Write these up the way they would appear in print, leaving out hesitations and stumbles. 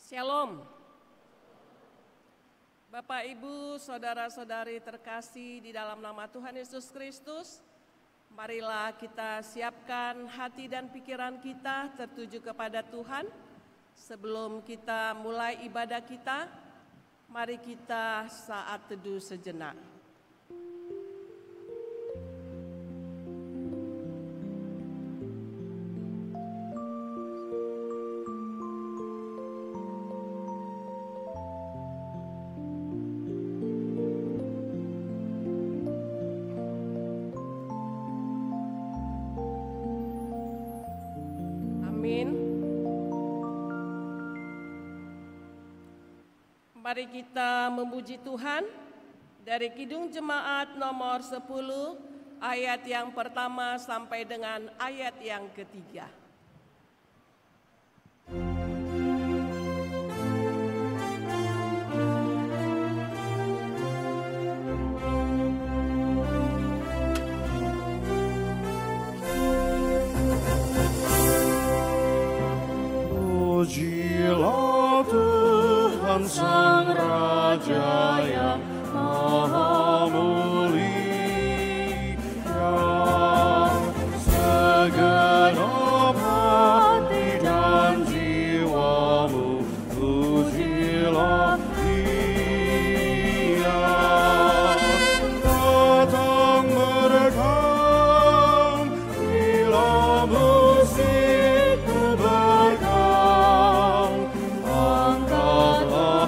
Shalom. Bapak, Ibu, saudara-saudari terkasih di dalam nama Tuhan Yesus Kristus, marilah kita siapkan hati dan pikiran kita tertuju kepada Tuhan. Sebelum kita mulai ibadah kita, mari kita saat teduh sejenak. Mari kita memuji Tuhan dari Kidung Jemaat nomor 10 ayat yang pertama sampai dengan ayat yang ketiga. Pujilah Tuhan Sang Raja yang Maha Mulia, segenap hati dan jiwamu pujilah Dia. Datang merekam bila musik berkam, angkatlah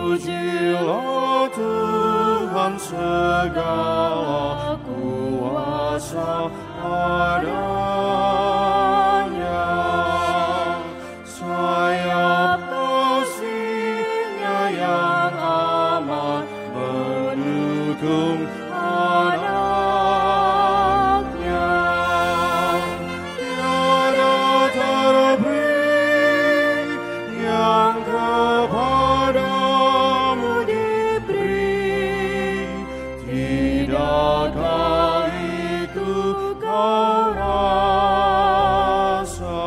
pujilah Tuhan segala kuasa adanya, sayap kasih-Nya yang aman mendukung anak-Nya. Tiada terberi yang kepadamu diberi, tidakkah itu kau rasa?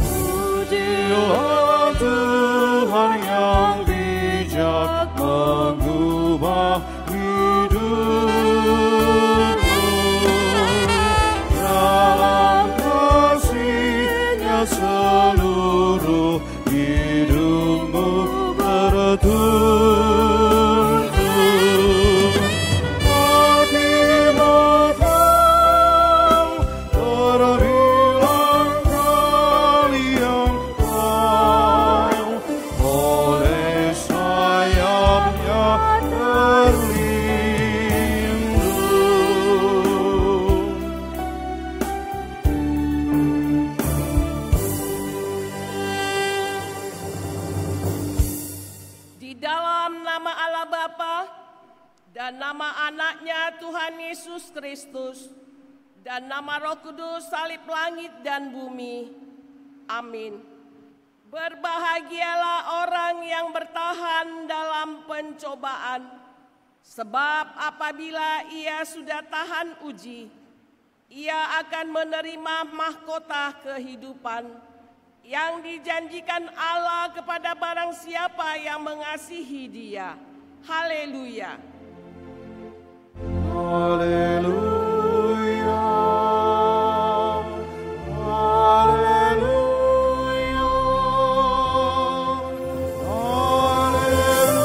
Pujilah Tuhan yang bijak mengubah hidupmu, dalam kasih-Nya seluruh hidupmu bertumbuh. Hatimu tahu terbilang kali yang tahu, oleh sayap-Nya terlindung. Di dalam nama Allah Bapa dan nama Anaknya Tuhan Yesus Kristus dan nama Roh Kudus salib langit dan bumi. Amin. Berbahagialah orang yang bertahan dalam pencobaan, sebab apabila ia sudah tahan uji, ia akan menerima mahkota kehidupan yang dijanjikan Allah kepada barang siapa yang mengasihi Dia. Haleluya. Haleluya, haleluya, haleluya.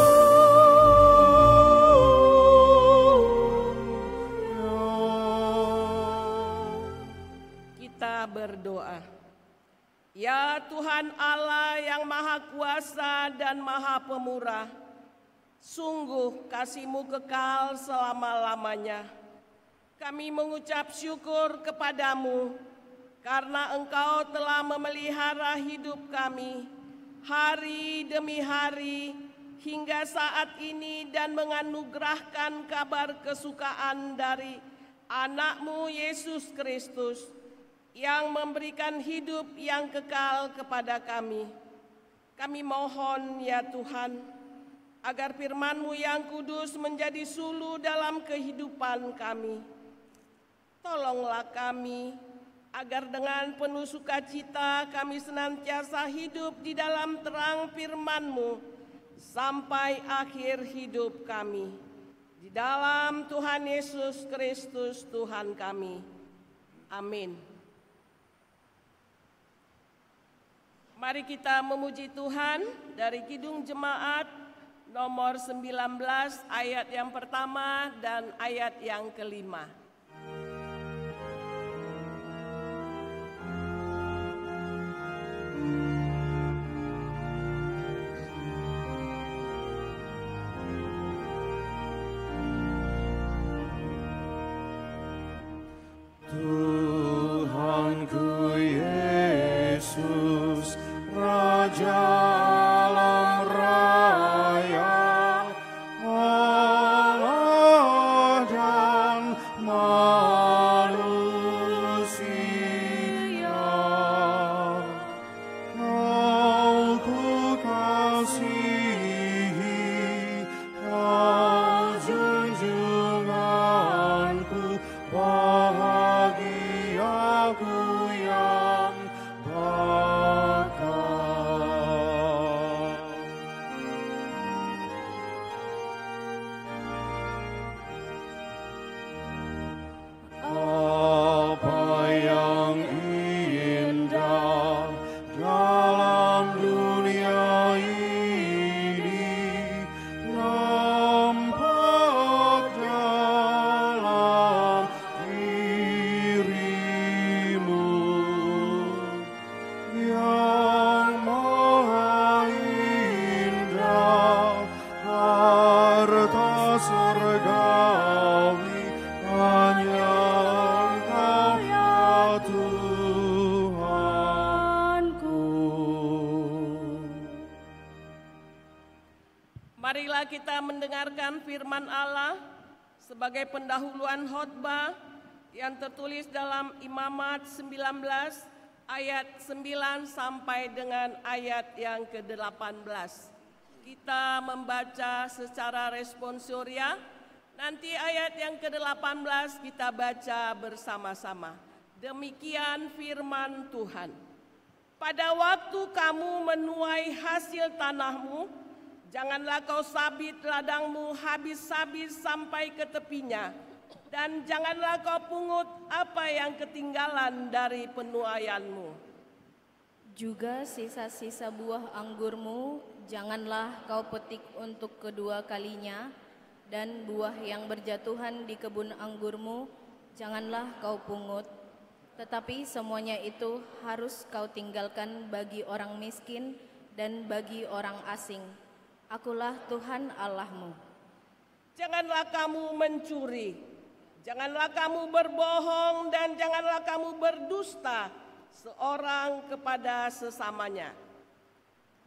Kita berdoa. Ya Tuhan Allah yang Maha Kuasa dan Maha Pemurah, sungguh kasih-Mu kekal selama-lamanya. Kami mengucap syukur kepadamu karena Engkau telah memelihara hidup kami hari demi hari hingga saat ini dan menganugerahkan kabar kesukaan dari anak-Mu Yesus Kristus yang memberikan hidup yang kekal kepada kami. Kami mohon ya Tuhan, agar firman-Mu yang kudus menjadi sulu dalam kehidupan kami. Tolonglah kami, agar dengan penuh sukacita kami senantiasa hidup di dalam terang firman-Mu sampai akhir hidup kami. Di dalam Tuhan Yesus Kristus Tuhan kami. Amin. Mari kita memuji Tuhan dari Kidung Jemaat nomor 19 ayat yang pertama dan ayat yang kelima. Tuhanku Yesus, Raja alam raya, Allah dan manusia, Kau ku kasihi, Kau junjunganku, bahagiaku yang bakal. Apa yang indah dalam dunia ini nampak dalam dirimu yang maha indah, harta surgawi hanya Engkau ya Tuhanku. Marilah kita mendengarkan firman Allah sebagai pendahuluan khotbah yang tertulis dalam Imamat 19 ayat 9 sampai dengan ayat yang ke-18. Kita membaca secara responsoria, nanti ayat yang ke-18 kita baca bersama-sama. Demikian firman Tuhan. Pada waktu kamu menuai hasil tanahmu, janganlah kau sabit ladangmu habis-habis sampai ke tepinya, dan janganlah kau pungut apa yang ketinggalan dari penuaianmu. Juga sisa-sisa buah anggurmu janganlah kau petik untuk kedua kalinya, dan buah yang berjatuhan di kebun anggurmu janganlah kau pungut. Tetapi semuanya itu harus kau tinggalkan bagi orang miskin dan bagi orang asing. Akulah Tuhan Allahmu. Janganlah kamu mencuri, janganlah kamu berbohong, dan janganlah kamu berdusta seorang kepada sesamanya.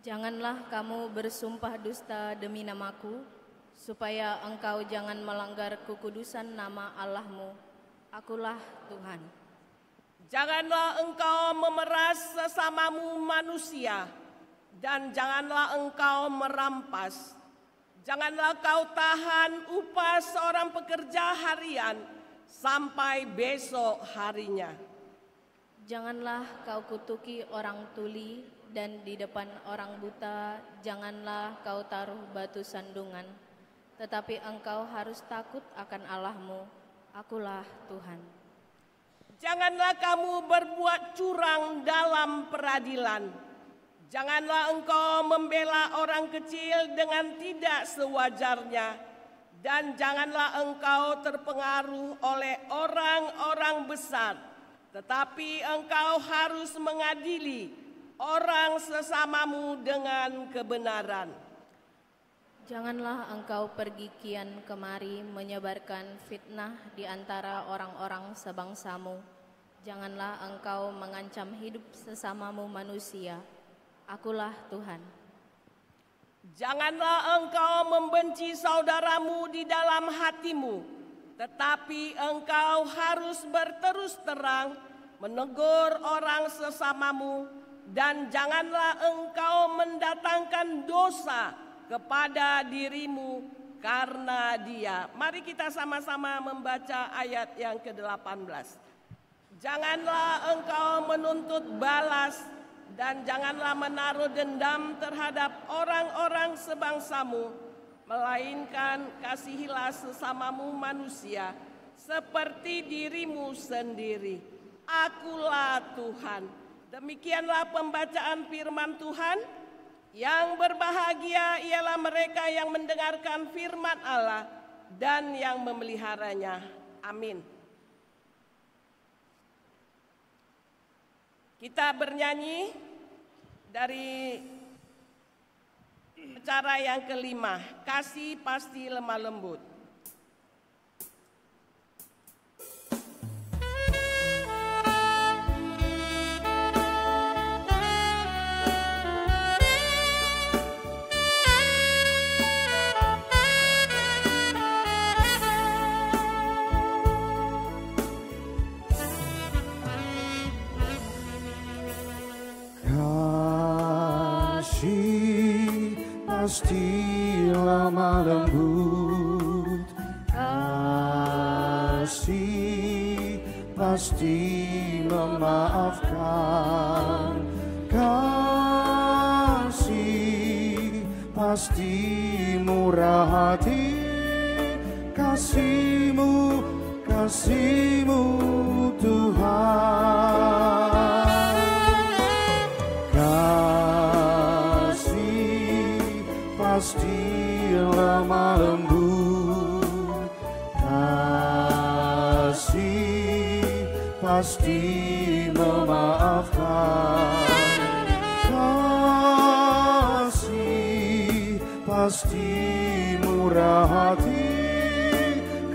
Janganlah kamu bersumpah dusta demi namaku, supaya engkau jangan melanggar kekudusan nama Allahmu. Akulah Tuhan. Janganlah engkau memeras sesamamu manusia, dan janganlah engkau merampas. Janganlah kau tahan upah seorang pekerja harian sampai besok harinya. Janganlah kau kutuki orang tuli, dan di depan orang buta janganlah kau taruh batu sandungan. Tetapi engkau harus takut akan Allahmu. Akulah Tuhan. Janganlah kamu berbuat curang dalam peradilan. Janganlah engkau membela orang kecil dengan tidak sewajarnya, dan janganlah engkau terpengaruh oleh orang-orang besar, tetapi engkau harus mengadili orang sesamamu dengan kebenaran. Janganlah engkau pergi kian kemari menyebarkan fitnah di antara orang-orang sebangsamu. Janganlah engkau mengancam hidup sesamamu manusia. Akulah Tuhan. Janganlah engkau membenci saudaramu di dalam hatimu, tetapi engkau harus berterus terang menegur orang sesamamu, dan janganlah engkau mendatangkan dosa kepada dirimu karena dia. Mari kita sama-sama membaca ayat yang ke-18. Janganlah engkau menuntut balas dan janganlah menaruh dendam terhadap orang-orang sebangsamu, melainkan kasihilah sesamamu manusia seperti dirimu sendiri. Akulah Tuhan. Demikianlah pembacaan firman Tuhan. Yang berbahagia ialah mereka yang mendengarkan firman Allah dan yang memeliharanya. Amin. Kita bernyanyi dari acara yang kelima, Kasih Pasti Lemah Lembut. Pasti lemah lembut, kasih pasti memaafkan, kasih pasti murah hati, kasih-Mu, kasih-Mu Tuhan. Pasti lemah lembut, kasih pasti memaafkan, kasih pasti murah hati,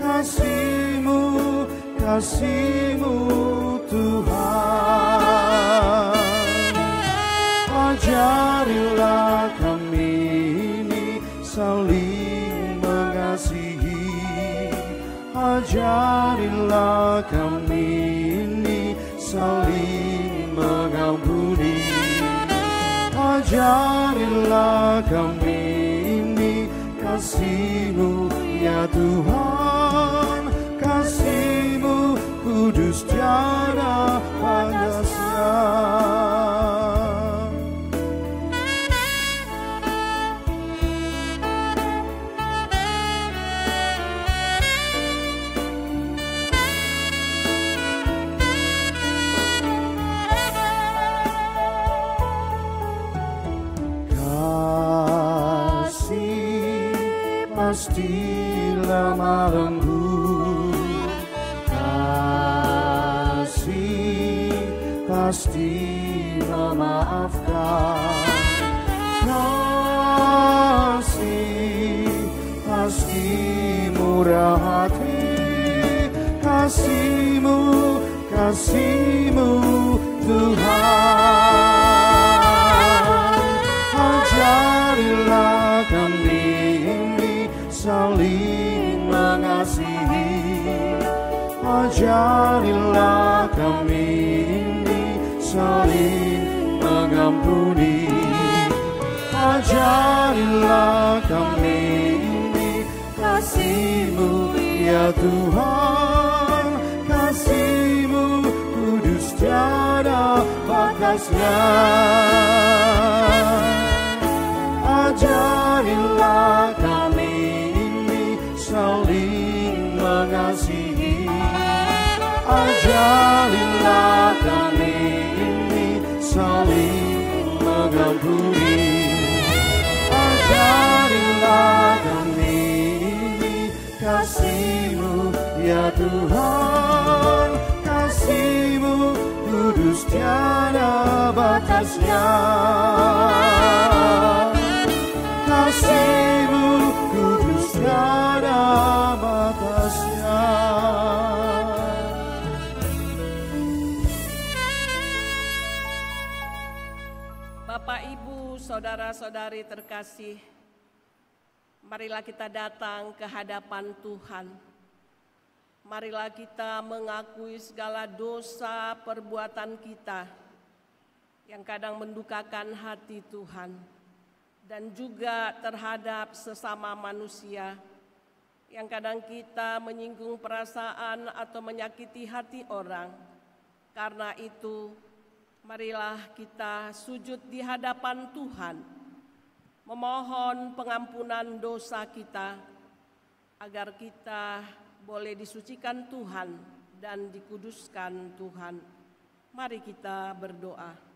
kasih-Mu, kasih-Mu Tuhan. Ajarilah kami saling mengasihi, ajarilah kami ini saling mengampuni, ajarilah kami ini kasih-Mu ya Tuhan, kasih-Mu kudus tiada batasnya. Pasti lemah lembut, kasih pasti memaafkan, kasih pasti murah hati, kasih-Mu, kasih-Mu Tuhan. Ajarilah kami saling mengasihi, ajarilah kami ini saling mengampuni, ajarilah kami ini kasih-Mu ya Tuhan, kasih-Mu kudus tiada batasnya. Ajarilah kami saling mengasihi, ajarilah kami ini saling mengampuni, ajarilah kami ini kasih-Mu ya Tuhan, kasih-Mu kudus tiada batasnya, kasih-Mu kudus tiada batasnya. Bapak, Ibu, saudara-saudari terkasih, Marilah kita datang ke hadapan Tuhan. Marilah kita mengakui segala dosa perbuatan kita yang kadang mendukakan hati Tuhan, dan juga terhadap sesama manusia yang kadang kita menyinggung perasaan atau menyakiti hati orang. Karena itu, marilah kita sujud di hadapan Tuhan, memohon pengampunan dosa kita, agar kita boleh disucikan Tuhan dan dikuduskan Tuhan. Mari kita berdoa.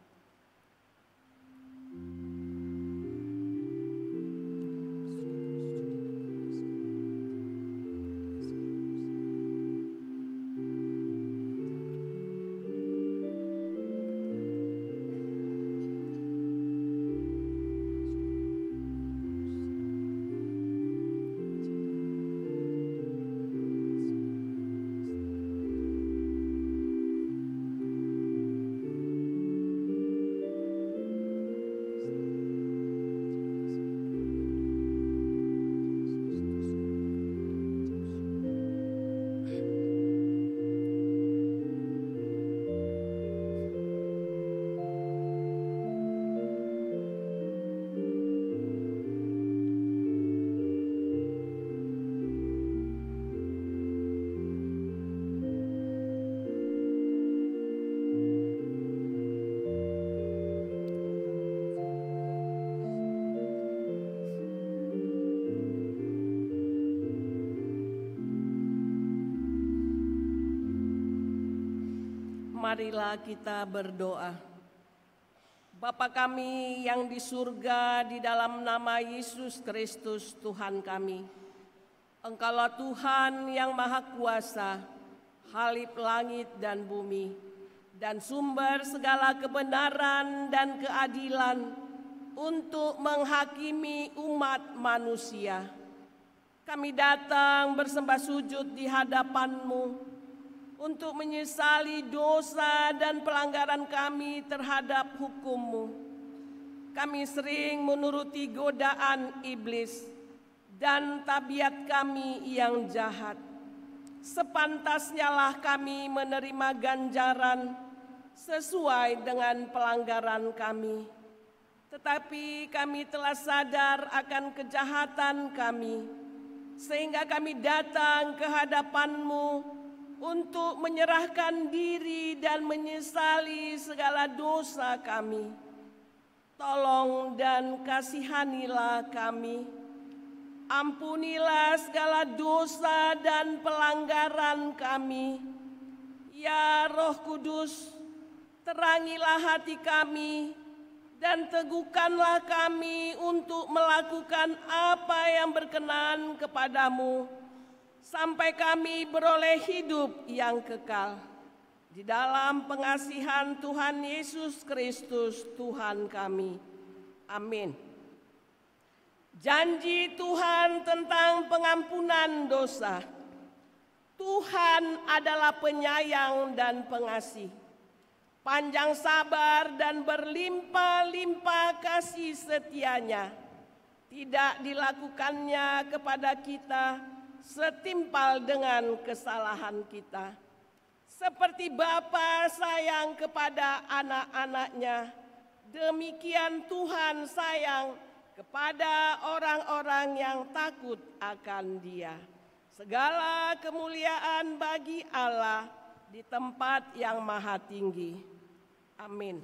Marilah kita berdoa. Bapa kami yang di surga, di dalam nama Yesus Kristus Tuhan kami, Engkaulah Tuhan yang Maha Kuasa, Khalif langit dan bumi, dan sumber segala kebenaran dan keadilan untuk menghakimi umat manusia. Kami datang bersembah sujud di hadapan-Mu untuk menyesali dosa dan pelanggaran kami terhadap hukum-Mu. Kami sering menuruti godaan iblis dan tabiat kami yang jahat. Sepantasnya lah kami menerima ganjaran sesuai dengan pelanggaran kami. Tetapi kami telah sadar akan kejahatan kami, sehingga kami datang ke hadapan-Mu untuk menyerahkan diri dan menyesali segala dosa kami. Tolong dan kasihanilah kami. Ampunilah segala dosa dan pelanggaran kami. Ya Roh Kudus, terangilah hati kami dan teguhkanlah kami untuk melakukan apa yang berkenan kepadamu, sampai kami beroleh hidup yang kekal. Di dalam pengasihan Tuhan Yesus Kristus Tuhan kami. Amin. Janji Tuhan tentang pengampunan dosa. Tuhan adalah penyayang dan pengasih, panjang sabar dan berlimpah-limpah kasih setianya. Tidak dilakukannya kepada kita setimpal dengan kesalahan kita. Seperti Bapa sayang kepada anak-anaknya, demikian Tuhan sayang kepada orang-orang yang takut akan Dia. Segala kemuliaan bagi Allah di tempat yang maha tinggi. Amin.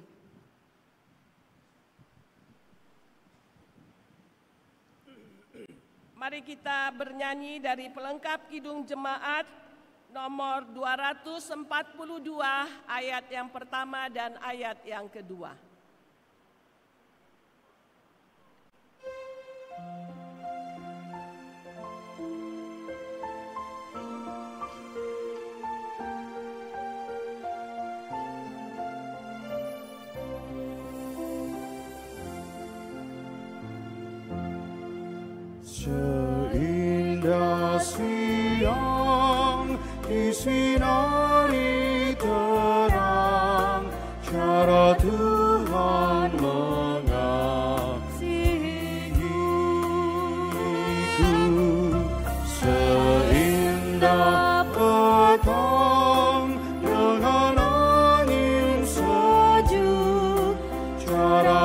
Mari kita bernyanyi dari pelengkap Kidung Jemaat nomor 242, ayat yang pertama dan ayat yang kedua. Seindah siang di sinari terang, cara Tuhan mengasihi.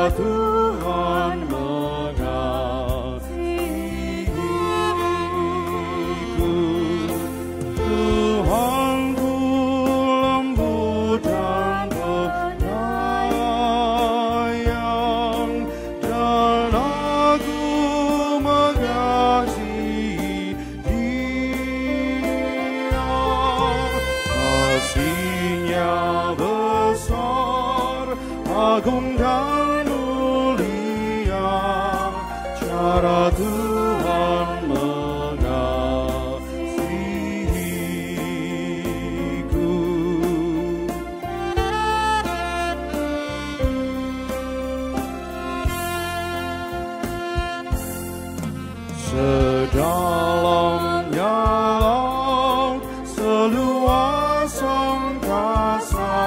cara Tuhan mengasihiku. Tuhanku lembut dan penyayang, dan aku mengasihi Dia. Kasih-Nya besar, agung dan mulia, cara Tuhan mengasihiku. Sedalamnya laut, seluas angkasa,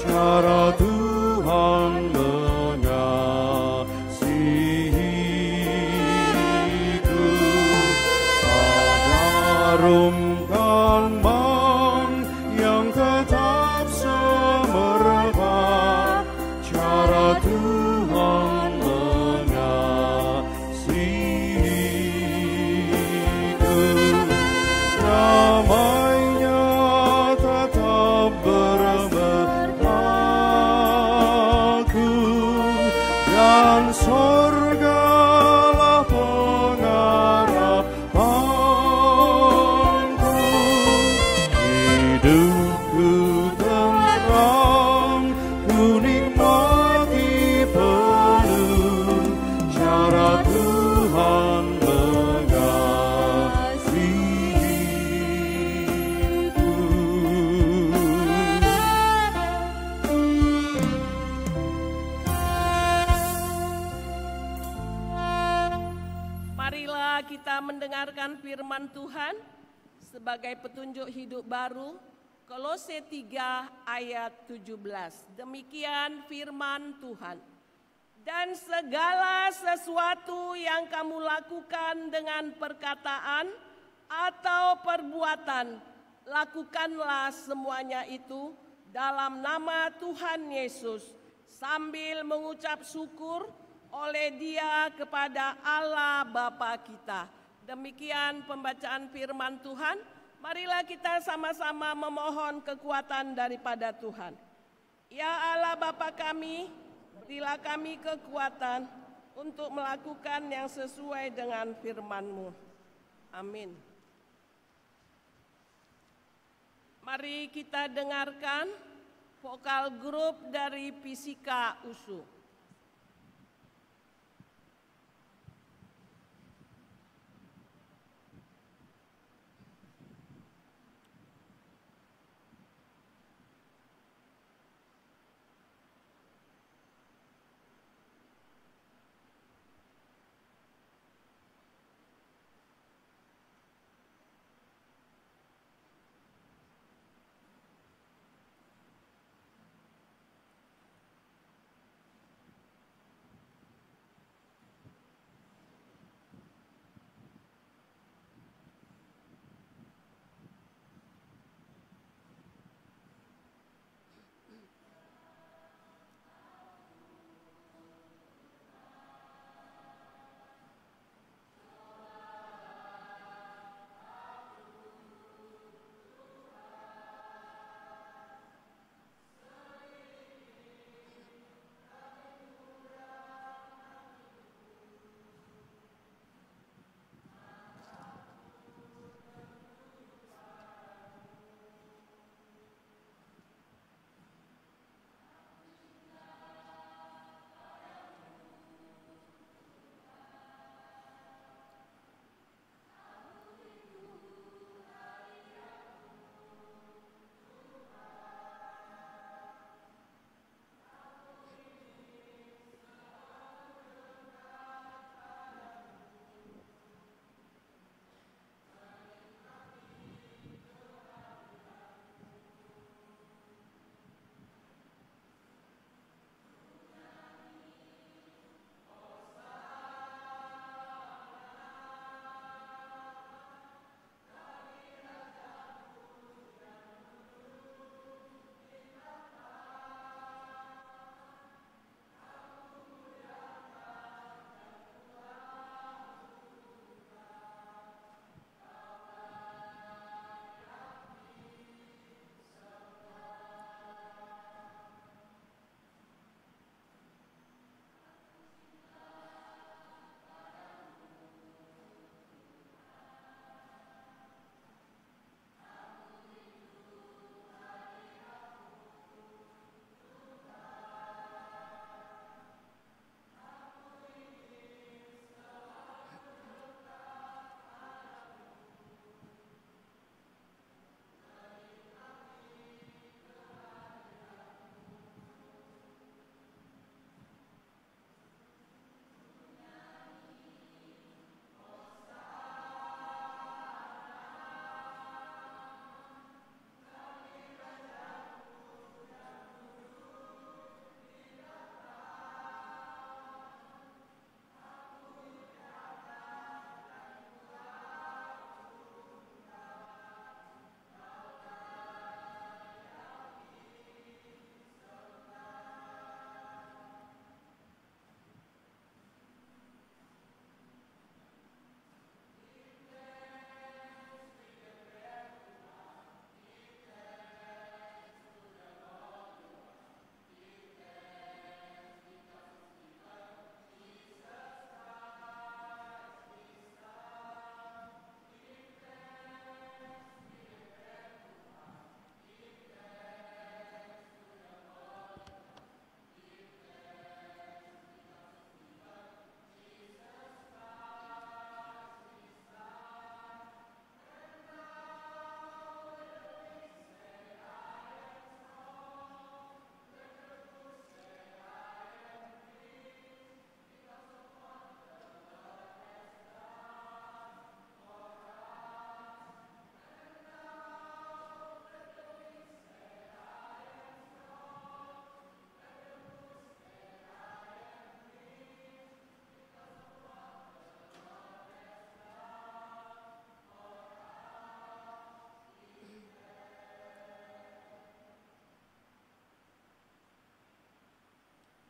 cara Tuhan mengasihiku. Ada rumkan man yang tetap semerbak, cara Tuhan mengasihiku. Damai-Nya tetap bermekaku, dan sorgalah pengharapanku. Hidupku tenteram, ku nikmati penuh, cara Tuhan mengasihiku. Marilah kita mendengarkan firman Tuhan sebagai petunjuk hidup baru. Kolose 3 ayat 17. Demikian firman Tuhan. Dan segala sesuatu yang kamu lakukan dengan perkataan atau perbuatan, lakukanlah semuanya itu dalam nama Tuhan Yesus, sambil mengucap syukur oleh Dia kepada Allah Bapa kita. Demikian pembacaan firman Tuhan. Marilah kita sama-sama memohon kekuatan daripada Tuhan. Ya Allah Bapa kami, berilah kami kekuatan untuk melakukan yang sesuai dengan firman-Mu. Amin. Mari kita dengarkan vokal grup dari Fisika USU.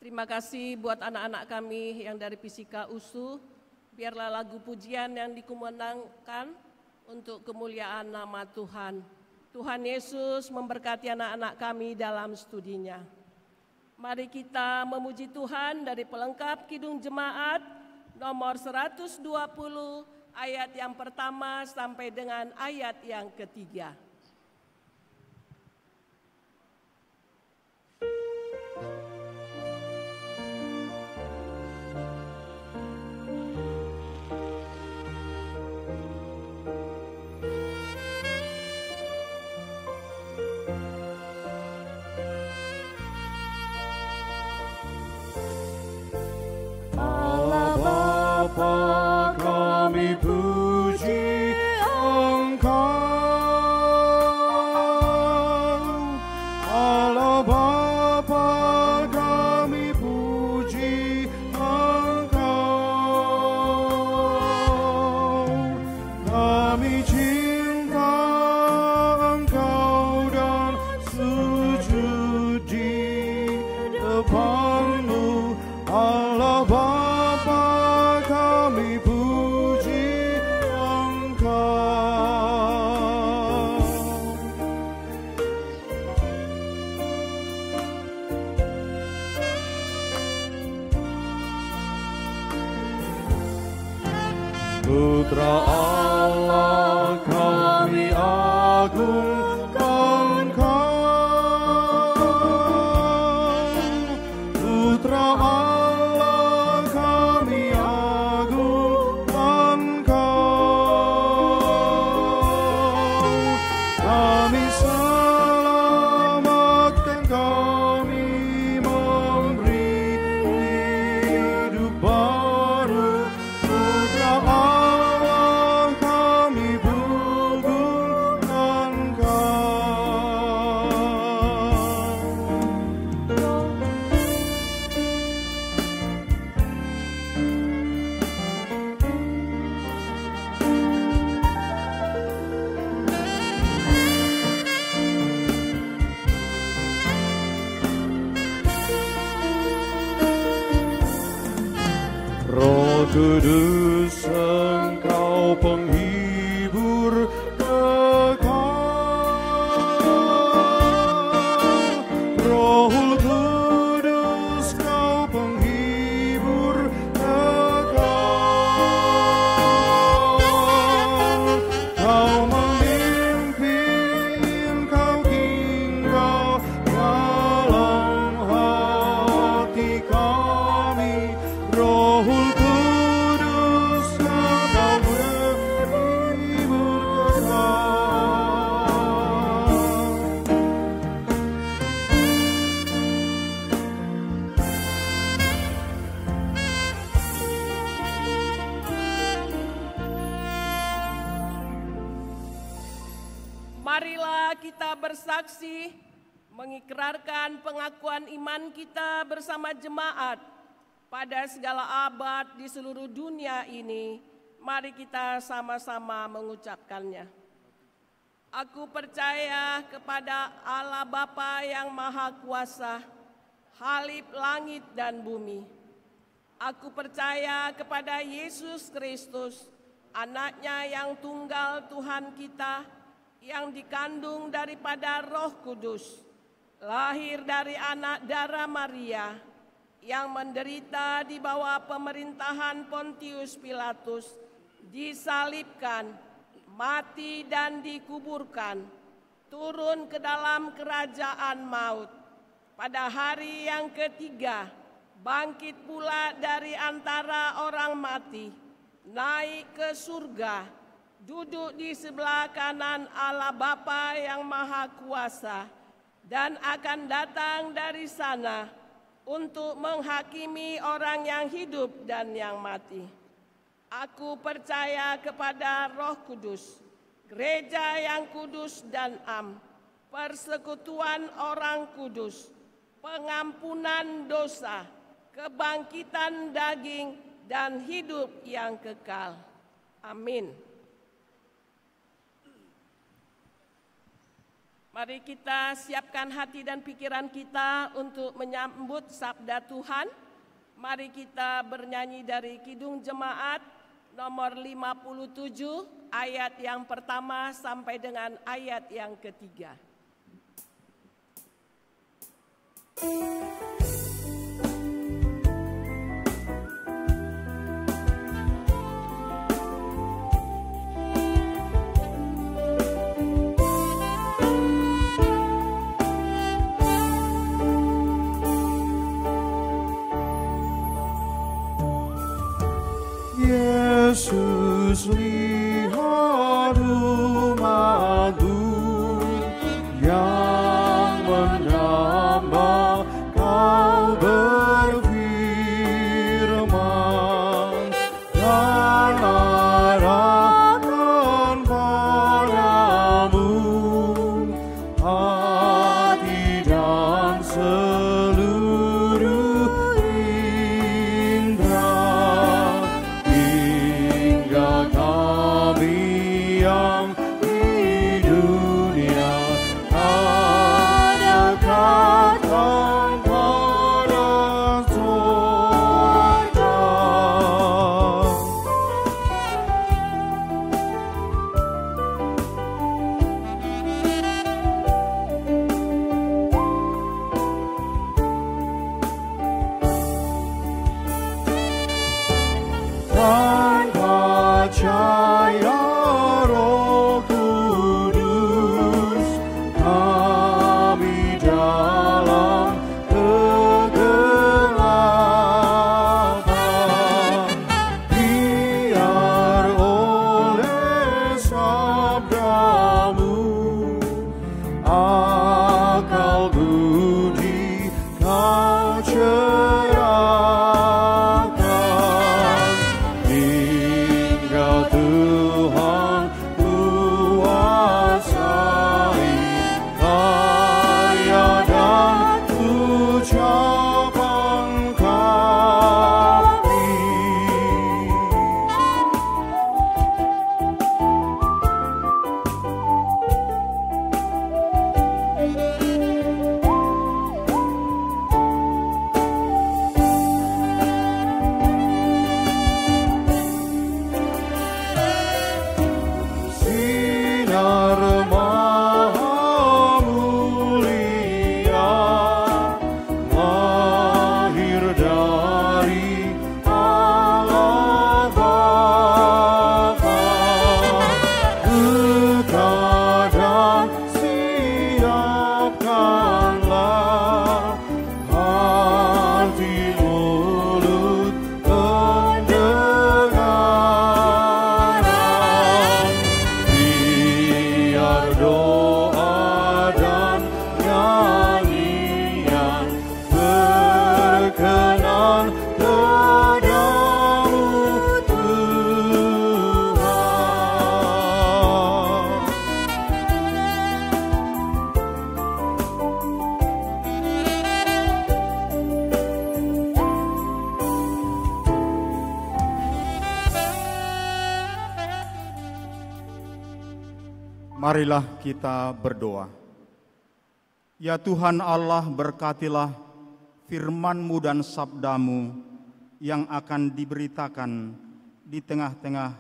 Terima kasih buat anak-anak kami yang dari Fisika USU. Biarlah lagu pujian yang dikumandangkan untuk kemuliaan nama Tuhan. Tuhan Yesus memberkati anak-anak kami dalam studinya. Mari kita memuji Tuhan dari pelengkap Kidung Jemaat nomor 120 ayat yang pertama sampai dengan ayat yang ketiga. Bapa kami puji Engkau, Allah Bapa kami puji Engkau, kami cinta Engkau dan sujud di depan-Mu, Allah Bapa. Kami puji Engkau. Putra Allah kami agungkan Kau, Putra Allah kami agungkan Kau, kami selamatkan, kami memberi hidup baru, Putra Allah kami agungkan Kau. Roh Kudus Engkau penghibur kekal, Roh Kudus Kau penghibur kekal, Kau memimpin, Kau tinggal dalam hati kami, Roh Kudus Kau menghibur kekal. Marilah kita bersaksi mengikrarkan pengakuan iman kita bersama jemaat pada segala abad di seluruh dunia ini. Mari kita sama-sama mengucapkannya. Aku percaya kepada Allah Bapa yang Maha Kuasa, Khalif langit dan bumi. Aku percaya kepada Yesus Kristus, Anak-Nya yang tunggal Tuhan kita, yang dikandung daripada Roh Kudus, lahir dari anak darah Maria, yang menderita di bawah pemerintahan Pontius Pilatus, disalibkan, mati dan dikuburkan, turun ke dalam kerajaan maut. Pada hari yang ketiga, bangkit pula dari antara orang mati, naik ke surga, duduk di sebelah kanan Allah Bapa yang Maha Kuasa, dan akan datang dari sana untuk menghakimi orang yang hidup dan yang mati. Aku percaya kepada Roh Kudus, gereja yang kudus dan am, persekutuan orang kudus, pengampunan dosa, kebangkitan daging, dan hidup yang kekal. Amin. Mari kita siapkan hati dan pikiran kita untuk menyambut sabda Tuhan. Mari kita bernyanyi dari Kidung Jemaat nomor 57 ayat yang pertama sampai dengan ayat yang ketiga. Yesus, lihat umat-Mu yang menyembah Kau berfirman dan arahkan padamu hati dan seluruh indera, hingga kami yang di dunia ada katakan pada surga. Dan percaya Roh Kudus kami dalam kegelapan, biar oleh sabda-Mu akal budi Kau cerahkan, hingga Tuhan kuasai karya dan ucapan kami. Sinar maha mulia lahir dari Allah Bapa, buka dan siapkanlah hati mulut pendengaran, biar doa dan nyanyian berkenan padamu Tuhan. Marilah kita berdoa. Ya Tuhan Allah, berkatilah firman-Mu dan sabda-Mu yang akan diberitakan di tengah-tengah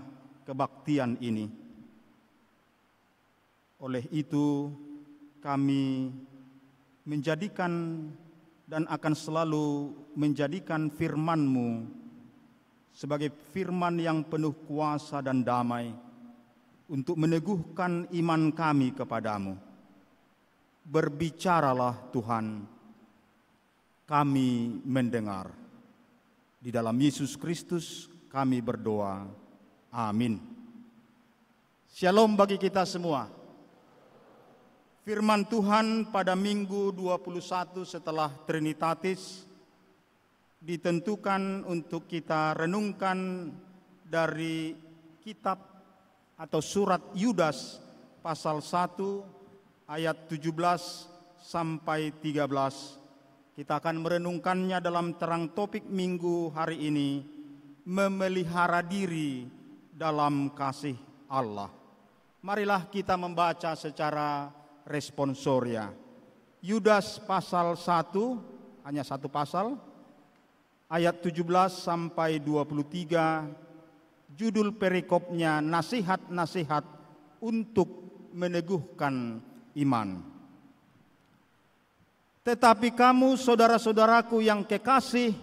kebaktian ini. Oleh itu, kami menjadikan dan akan selalu menjadikan firman-Mu sebagai firman yang penuh kuasa dan damai untuk meneguhkan iman kami kepadamu. Berbicaralah Tuhan, kami mendengar. Di dalam Yesus Kristus kami berdoa. Amin. Shalom bagi kita semua. Firman Tuhan pada Minggu 21 setelah Trinitatis ditentukan untuk kita renungkan dari kitab atau surat Yudas pasal 1 ayat 17 sampai 13. Kita akan merenungkannya dalam terang topik minggu hari ini, memelihara diri dalam kasih Allah. Marilah kita membaca secara responsoria. Yudas pasal 1, hanya satu pasal, ayat 17 sampai 23, judul perikopnya nasihat-nasihat untuk meneguhkan iman. Tetapi kamu saudara-saudaraku yang kekasih,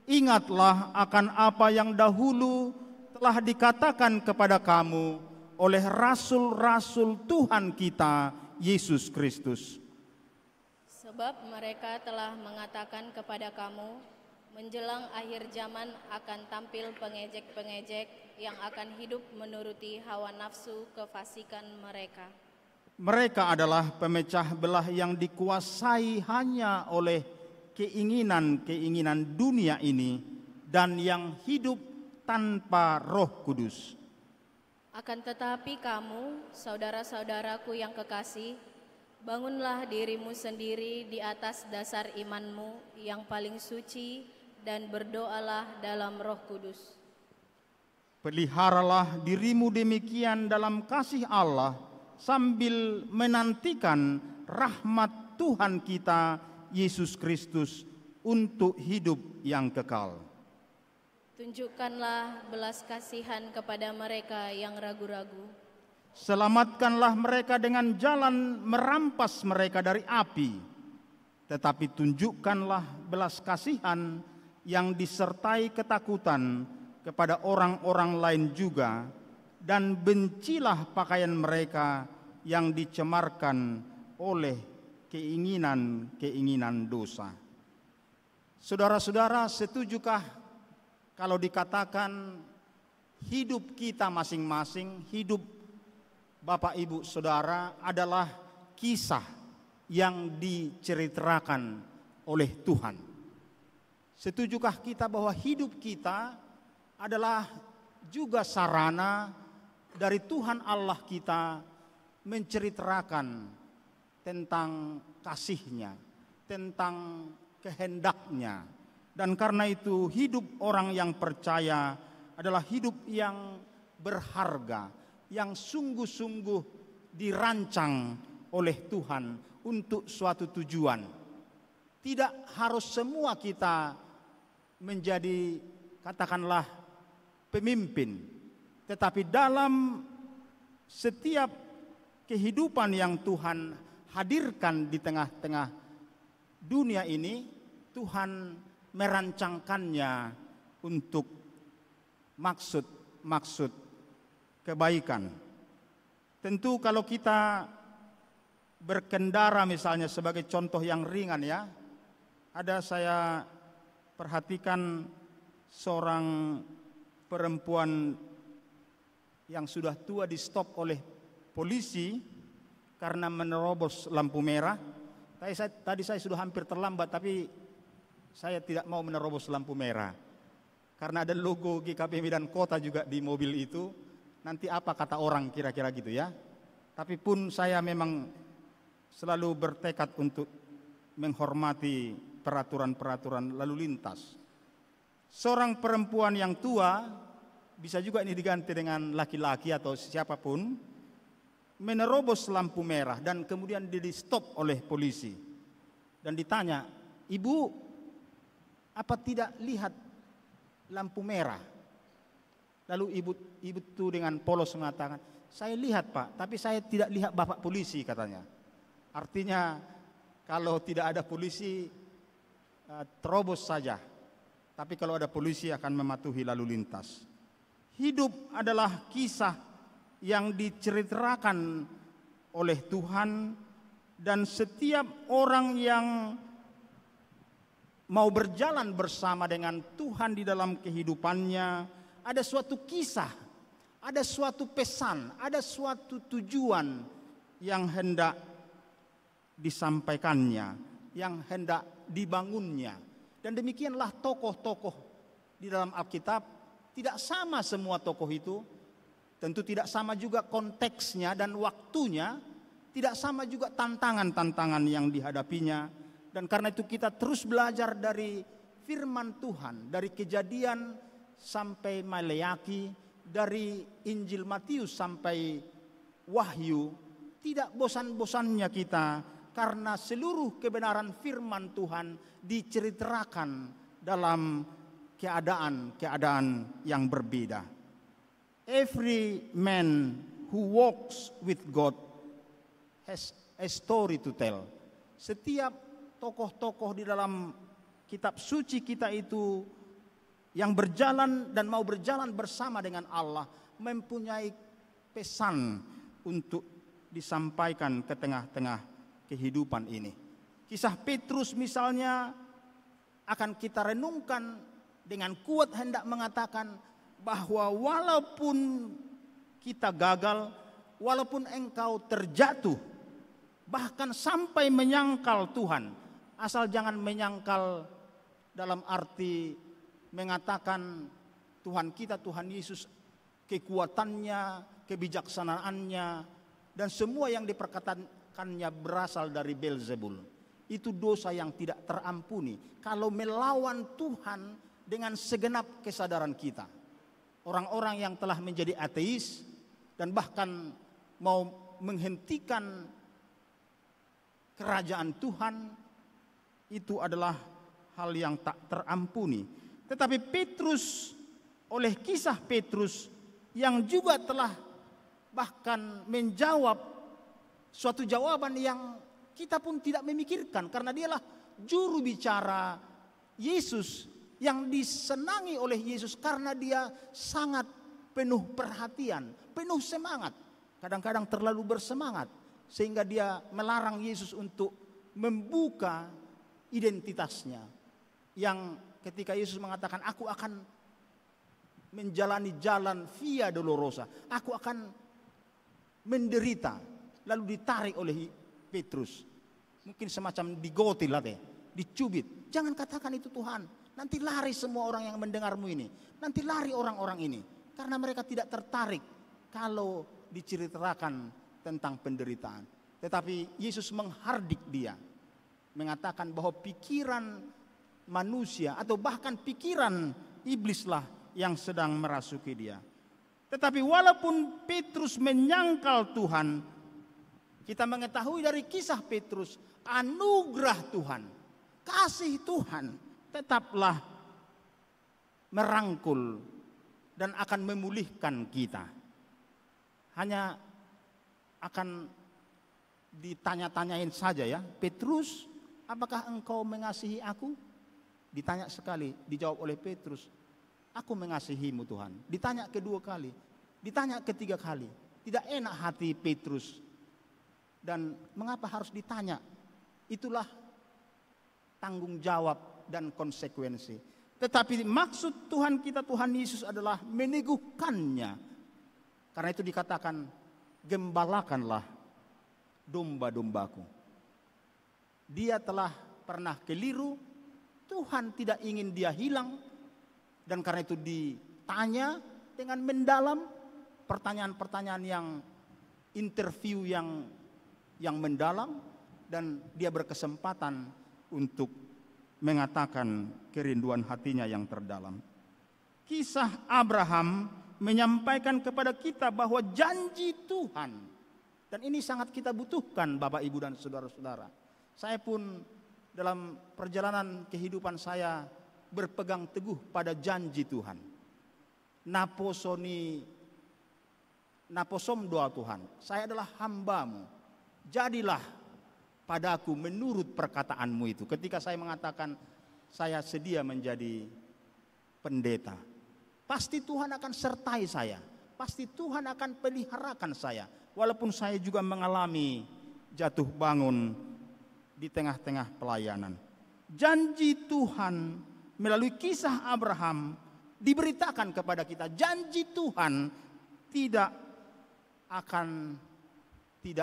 ingatlah akan apa yang dahulu telah dikatakan kepada kamu oleh rasul-rasul Tuhan kita Yesus Kristus. Sebab mereka telah mengatakan kepada kamu, menjelang akhir zaman akan tampil pengejek-pengejek yang akan hidup menuruti hawa nafsu kefasikan mereka. Mereka adalah pemecah belah yang dikuasai hanya oleh keinginan-keinginan dunia ini dan yang hidup tanpa Roh Kudus. Akan tetapi kamu, saudara-saudaraku yang kekasih, bangunlah dirimu sendiri di atas dasar imanmu yang paling suci dan berdoalah dalam Roh Kudus. Peliharalah dirimu demikian dalam kasih Allah sambil menantikan rahmat Tuhan kita Yesus Kristus untuk hidup yang kekal. Tunjukkanlah belas kasihan kepada mereka yang ragu-ragu. Selamatkanlah mereka dengan jalan merampas mereka dari api. Tetapi tunjukkanlah belas kasihan yang disertai ketakutan kepada orang-orang lain juga, dan bencilah pakaian mereka yang dicemarkan oleh keinginan-keinginan dosa. Saudara-saudara, setujukah kalau dikatakan hidup kita masing-masing, hidup Bapak Ibu Saudara adalah kisah yang diceritakan oleh Tuhan? Setujukah kita bahwa hidup kita adalah juga sarana dari Tuhan Allah kita menceritakan tentang kasih-Nya, tentang kehendak-Nya. Dan karena itu hidup orang yang percaya adalah hidup yang berharga, yang sungguh-sungguh dirancang oleh Tuhan untuk suatu tujuan. Tidak harus semua kita menjadi, katakanlah, pemimpin, tetapi dalam setiap kehidupan yang Tuhan hadirkan di tengah-tengah dunia ini, Tuhan merancangkannya untuk maksud kebaikan. Tentu kalau kita berkendara misalnya sebagai contoh yang ringan ya, ada saya perhatikan seorang perempuan yang sudah tua di stop oleh polisi karena menerobos lampu merah. Tadi saya sudah hampir terlambat, tapi saya tidak mau menerobos lampu merah karena ada logo GKP Medan Kota juga di mobil itu. Nanti apa kata orang kira-kira gitu ya. Tapi pun saya memang selalu bertekad untuk menghormati peraturan-peraturan lalu lintas. Seorang perempuan yang tua, bisa juga ini diganti dengan laki-laki atau siapapun, menerobos lampu merah dan kemudian di stop oleh polisi. Dan ditanya, "Ibu, apa tidak lihat lampu merah?" Lalu ibu itu dengan polos mengatakan, "Saya lihat Pak, tapi saya tidak lihat Bapak polisi," katanya. Artinya kalau tidak ada polisi terobos saja, tapi kalau ada polisi akan mematuhi lalu lintas. Hidup adalah kisah yang diceritakan oleh Tuhan, dan setiap orang yang mau berjalan bersama dengan Tuhan di dalam kehidupannya, ada suatu kisah, ada suatu pesan, ada suatu tujuan yang hendak disampaikannya, yang hendak dibangunnya. Dan demikianlah tokoh-tokoh di dalam Alkitab. Tidak sama semua tokoh itu, tentu tidak sama juga konteksnya dan waktunya, tidak sama juga tantangan-tantangan yang dihadapinya. Dan karena itu kita terus belajar dari firman Tuhan, dari Kejadian sampai Maleaki, dari Injil Matius sampai Wahyu. tidak bosan-bosannya kita karena seluruh kebenaran firman Tuhan diceritakan dalam keadaan-keadaan yang berbeda. Every man who walks with God has a story to tell. Setiap tokoh-tokoh di dalam kitab suci kita itu yang berjalan dan mau berjalan bersama dengan Allah mempunyai pesan untuk disampaikan ke tengah-tengah kehidupan ini. Kisah Petrus misalnya akan kita renungkan dengan kuat hendak mengatakan bahwa walaupun kita gagal, walaupun engkau terjatuh, bahkan sampai menyangkal Tuhan, asal jangan menyangkal dalam arti mengatakan Tuhan kita, Tuhan Yesus, kekuatannya, kebijaksanaannya, dan semua yang diperkatakannya berasal dari Beelzebul. Itu dosa yang tidak terampuni kalau melawan Tuhan dengan segenap kesadaran kita. Orang-orang yang telah menjadi ateis dan bahkan mau menghentikan kerajaan Tuhan, itu adalah hal yang tak terampuni. Tetapi Petrus, oleh kisah Petrus yang juga telah bahkan menjawab suatu jawaban yang kita pun tidak memikirkan, karena dialah juru bicara Yesus yang disenangi oleh Yesus karena dia sangat penuh perhatian, penuh semangat, kadang-kadang terlalu bersemangat sehingga dia melarang Yesus untuk membuka identitasnya, yang ketika Yesus mengatakan aku akan menjalani jalan via dolorosa, aku akan menderita, lalu ditarik oleh Petrus, mungkin semacam digotil lah deh, dicubit. Jangan katakan itu Tuhan, nanti lari semua orang yang mendengarmu ini, nanti lari orang-orang ini, karena mereka tidak tertarik kalau diceritakan tentang penderitaan. Tetapi Yesus menghardik dia, mengatakan bahwa pikiran manusia atau bahkan pikiran iblislah yang sedang merasuki dia. Tetapi walaupun Petrus menyangkal Tuhan, kita mengetahui dari kisah Petrus, anugerah Tuhan, kasih Tuhan tetaplah merangkul dan akan memulihkan kita. Hanya akan ditanya-tanyain saja ya, Petrus, apakah engkau mengasihi aku? Ditanya sekali, dijawab oleh Petrus, aku mengasihimu Tuhan. Ditanya kedua kali, ditanya ketiga kali, tidak enak hati Petrus. Dan mengapa harus ditanya? Itulah tanggung jawab dan konsekuensi. Tetapi maksud Tuhan kita, Tuhan Yesus adalah meneguhkannya. Karena itu dikatakan, gembalakanlah domba-dombaku. Dia telah pernah keliru, Tuhan tidak ingin dia hilang, dan karena itu ditanya dengan mendalam, pertanyaan-pertanyaan yang interview yang mendalam, dan dia berkesempatan untuk mengatakan kerinduan hatinya yang terdalam. Kisah Abraham menyampaikan kepada kita bahwa janji Tuhan, dan ini sangat kita butuhkan Bapak Ibu dan saudara-saudara. Saya pun dalam perjalanan kehidupan saya berpegang teguh pada janji Tuhan. Naposom doa Tuhan, saya adalah hambamu, jadilah padaku menurut perkataanmu itu. Ketika saya mengatakan saya sedia menjadi pendeta, pasti Tuhan akan sertai saya, pasti Tuhan akan peliharakan saya, walaupun saya juga mengalami jatuh bangun di tengah-tengah pelayanan. Janji Tuhan melalui kisah Abraham diberitakan kepada kita, janji Tuhan tidak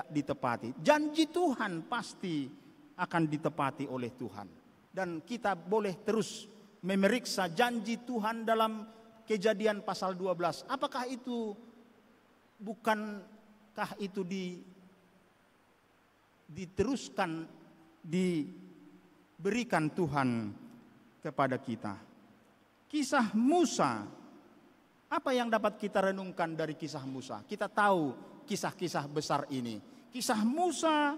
ditepati. Janji Tuhan pasti akan ditepati oleh Tuhan. Dan kita boleh terus memeriksa janji Tuhan dalam Kejadian pasal 12. Apakah itu, bukankah itu diteruskan, diberikan Tuhan kepada kita. Kisah Musa, apa yang dapat kita renungkan dari kisah Musa? Kita tahu kisah-kisah besar ini. Kisah Musa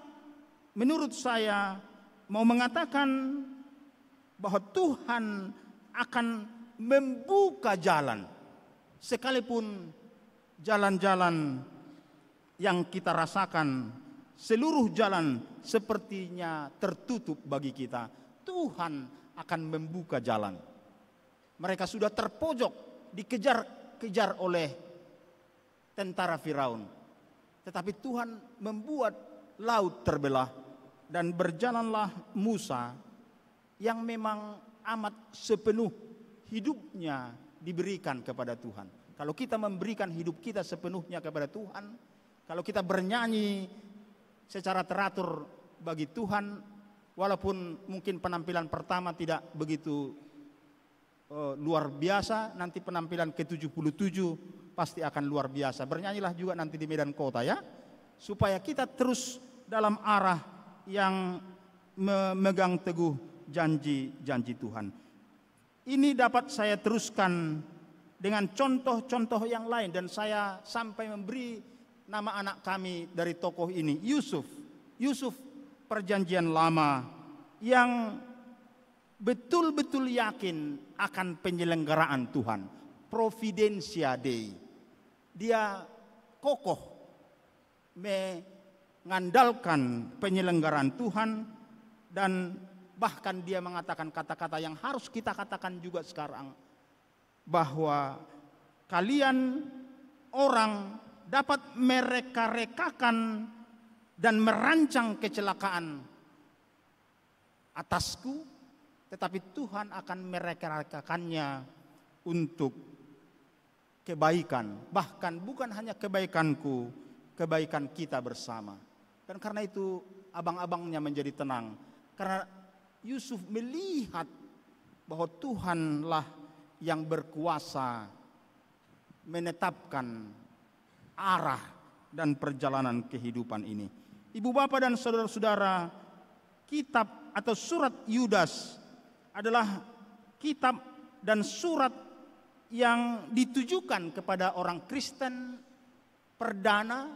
menurut saya mau mengatakan bahwa Tuhan akan membuka jalan, sekalipun jalan-jalan yang kita rasakan, seluruh jalan sepertinya tertutup bagi kita. Tuhan akan membuka jalan. Mereka sudah terpojok, dikejar-kejar oleh tentara Firaun. Tetapi Tuhan membuat laut terbelah dan berjalanlah Musa yang memang amat sepenuh hidupnya diberikan kepada Tuhan. Kalau kita memberikan hidup kita sepenuhnya kepada Tuhan, kalau kita bernyanyi secara teratur bagi Tuhan, walaupun mungkin penampilan pertama tidak begitu luar biasa, nanti penampilan ke-77 pasti akan luar biasa. Bernyanyilah juga nanti di medan kota ya, supaya kita terus dalam arah yang memegang teguh janji-janji Tuhan. Ini dapat saya teruskan dengan contoh-contoh yang lain, dan saya sampai memberi nama anak kami dari tokoh ini, Yusuf. Yusuf Perjanjian Lama yang betul-betul yakin akan penyelenggaraan Tuhan, Providentia Dei. Dia kokoh mengandalkan penyelenggaraan Tuhan, dan bahkan dia mengatakan kata-kata yang harus kita katakan juga sekarang, bahwa kalian orang dapat mereka-rekakan dan merancang kecelakaan atasku, tetapi Tuhan akan mereka-rekakannya untuk kebaikan. Bahkan bukan hanya kebaikanku, kebaikan kita bersama. Dan karena itu abang-abangnya menjadi tenang, karena Yusuf melihat bahwa Tuhanlah yang berkuasa menetapkan arah dan perjalanan kehidupan ini. Ibu bapak dan saudara-saudara, kitab atau surat Yudas adalah kitab dan surat yang ditujukan kepada orang Kristen perdana,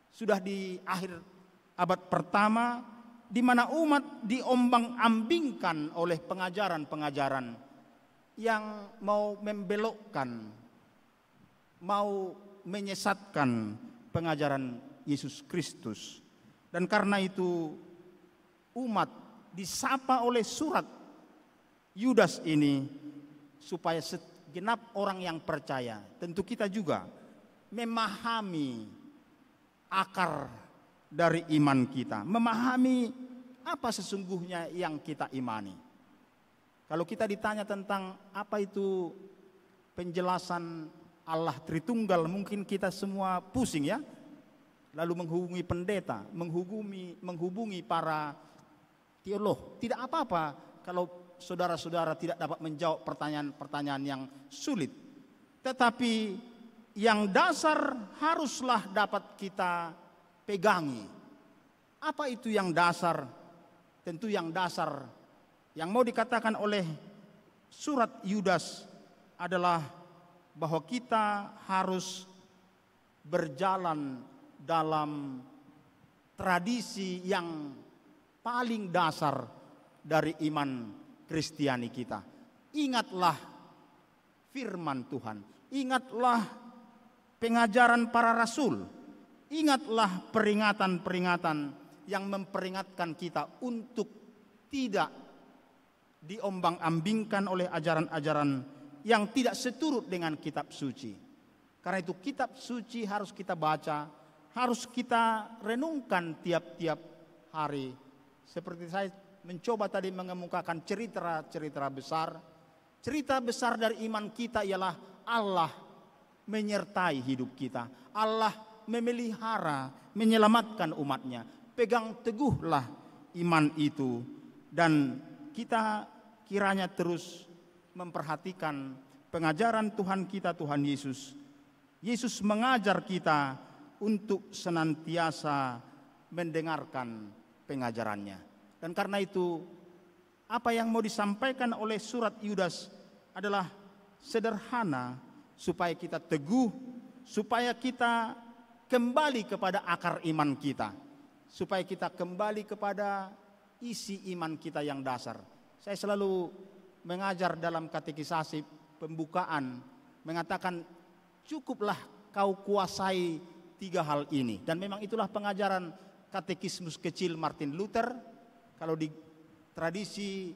sudah di akhir abad pertama, di mana umat diombang-ambingkan oleh pengajaran-pengajaran yang mau membelokkan, mau menyesatkan pengajaran Yesus Kristus. Dan karena itu umat disapa oleh surat Yudas ini supaya segenap orang yang percaya, tentu kita juga memahami akar dari iman kita, memahami apa sesungguhnya yang kita imani. Kalau kita ditanya tentang apa itu penjelasan Allah Tritunggal, mungkin kita semua pusing ya, lalu menghubungi pendeta, menghubungi para teolog. Tidak apa-apa kalau saudara-saudara tidak dapat menjawab pertanyaan-pertanyaan yang sulit, tetapi yang dasar haruslah dapat kita pegangi. Apa itu yang dasar? Tentu yang dasar yang mau dikatakan oleh surat Yudas adalah bahwa kita harus berjalan dalam tradisi yang paling dasar dari iman Kristiani kita. Ingatlah firman Tuhan, ingatlah pengajaran para rasul, ingatlah peringatan-peringatan yang memperingatkan kita untuk tidak diombang-ambingkan oleh ajaran-ajaran yang tidak seturut dengan kitab suci. Karena itu kitab suci harus kita baca, harus kita renungkan tiap-tiap hari. Seperti saya mencoba tadi mengemukakan cerita-cerita besar. Cerita besar dari iman kita ialah Allah menyertai hidup kita. Allah memelihara, menyelamatkan umatnya. Pegang teguhlah iman itu, dan kita kiranya terus memperhatikan pengajaran Tuhan kita, Tuhan Yesus. Yesus mengajar kita untuk senantiasa mendengarkan pengajarannya. Dan karena itu apa yang mau disampaikan oleh surat Yudas adalah sederhana, supaya kita teguh, supaya kita kembali kepada akar iman kita, supaya kita kembali kepada isi iman kita yang dasar. Saya selalu mengajar dalam katekisasi pembukaan, mengatakan cukuplah kau kuasai 3 hal ini. Dan memang itulah pengajaran katekismus kecil Martin Luther. Kalau di tradisi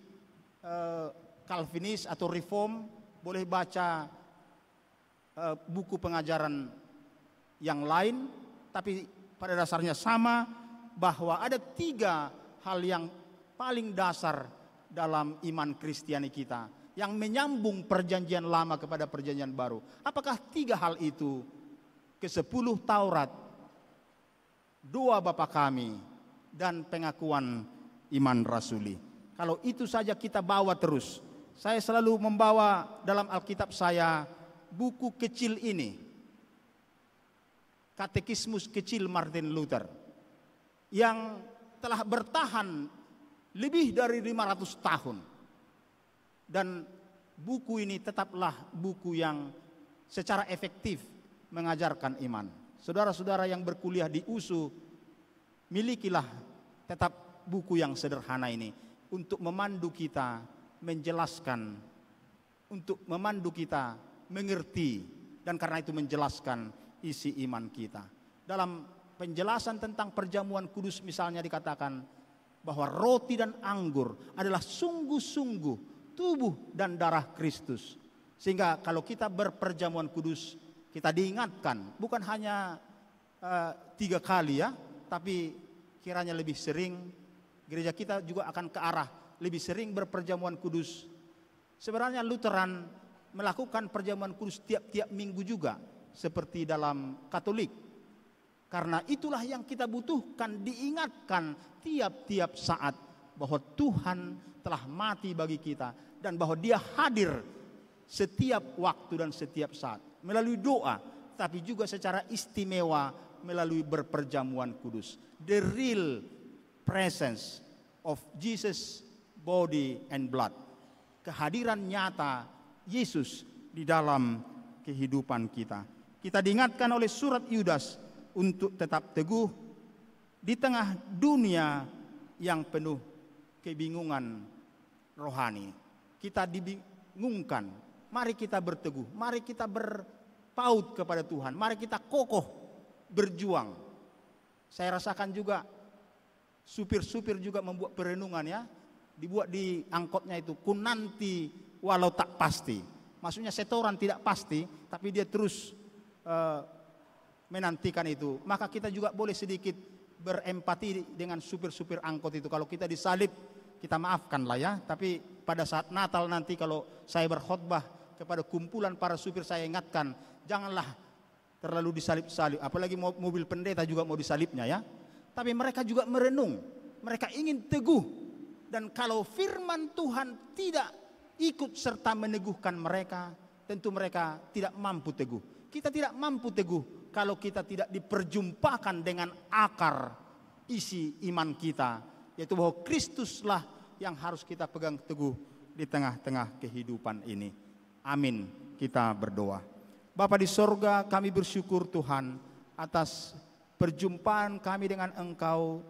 Calvinis atau Reform, boleh baca buku pengajaran yang lain, tapi pada dasarnya sama, bahwa ada 3 hal yang paling dasar dalam iman Kristiani kita, yang menyambung perjanjian lama kepada perjanjian baru. Apakah 3 hal itu? Ke-10 Taurat, doa Bapa kami, dan pengakuan iman rasuli. Kalau itu saja kita bawa terus. Saya selalu membawa dalam Alkitab saya buku kecil ini, Katekismus Kecil Martin Luther, yang telah bertahan lebih dari 500 tahun. Dan buku ini tetaplah buku yang secara efektif mengajarkan iman. Saudara-saudara yang berkuliah di USU, milikilah tetap buku yang sederhana ini untuk memandu kita menjelaskan, untuk memandu kita mengerti, dan karena itu menjelaskan isi iman kita. Dalam penjelasan tentang perjamuan kudus misalnya dikatakan bahwa roti dan anggur adalah sungguh-sungguh tubuh dan darah Kristus. Sehingga kalau kita berperjamuan kudus, kita diingatkan bukan hanya 3 kali ya, tapi kiranya lebih sering. Gereja kita juga akan ke arah lebih sering berperjamuan kudus. Sebenarnya Lutheran melakukan perjamuan kudus tiap-tiap minggu juga, seperti dalam Katolik. Karena itulah yang kita butuhkan, diingatkan tiap-tiap saat bahwa Tuhan telah mati bagi kita dan bahwa Dia hadir setiap waktu dan setiap saat melalui doa, tapi juga secara istimewa melalui berperjamuan kudus. The real presence of Jesus body and blood. Kehadiran nyata Yesus di dalam kehidupan kita. Kita diingatkan oleh surat Yudas untuk tetap teguh di tengah dunia yang penuh kebingungan rohani. Kita dibingungkan, mari kita berteguh, mari kita berpaut kepada Tuhan, mari kita kokoh berjuang. Saya rasakan juga supir-supir juga membuat perenungan ya, dibuat di angkotnya itu, ku nanti walau tak pasti. Maksudnya setoran tidak pasti, tapi dia terus menantikan itu. Maka kita juga boleh sedikit berempati dengan supir-supir angkot itu. Kalau kita disalib, kita maafkanlah ya. Tapi pada saat Natal nanti kalau saya berkhotbah kepada kumpulan para supir, saya ingatkan, janganlah terlalu disalib-salib. Apalagi mobil pendeta juga mau disalibnya ya. Tapi mereka juga merenung, mereka ingin teguh. Dan kalau firman Tuhan tidak ikut serta meneguhkan mereka, tentu mereka tidak mampu teguh. Kita tidak mampu teguh kalau kita tidak diperjumpakan dengan akar isi iman kita, yaitu bahwa Kristuslah yang harus kita pegang teguh di tengah-tengah kehidupan ini. Amin. Kita berdoa. Bapa di sorga, kami bersyukur Tuhan atas perjumpaan kami dengan Engkau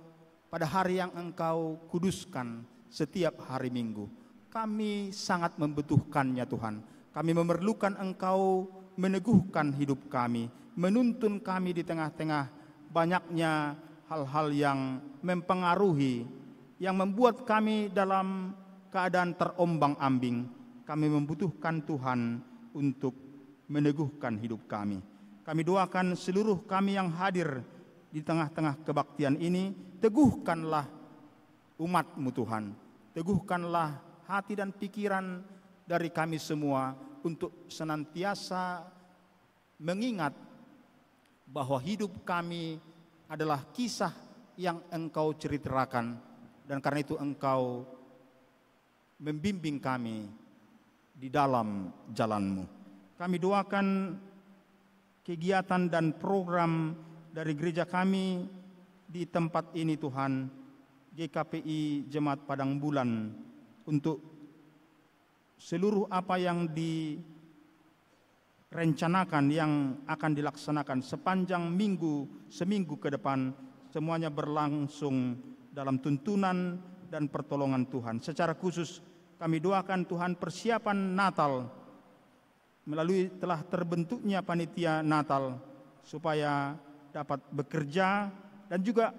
pada hari yang Engkau kuduskan setiap hari Minggu. Kami sangat membutuhkannya Tuhan. Kami memerlukan Engkau meneguhkan hidup kami, menuntun kami di tengah-tengah banyaknya hal-hal yang mempengaruhi, yang membuat kami dalam keadaan terombang-ambing. Kami membutuhkan Tuhan untuk meneguhkan hidup kami. Kami doakan seluruh kami yang hadir di tengah-tengah kebaktian ini, teguhkanlah umat-Mu Tuhan. Teguhkanlah hati dan pikiran dari kami semua untuk senantiasa mengingat bahwa hidup kami adalah kisah yang Engkau ceritakan, dan karena itu Engkau membimbing kami di dalam jalan-Mu. Kami doakan kegiatan dan program dari gereja kami di tempat ini Tuhan, GKPI Jemaat Padang Bulan, untuk seluruh apa yang rencanakan yang akan dilaksanakan sepanjang seminggu ke depan, semuanya berlangsung dalam tuntunan dan pertolongan Tuhan. Secara khusus kami doakan Tuhan persiapan Natal melalui telah terbentuknya panitia Natal supaya dapat bekerja dan juga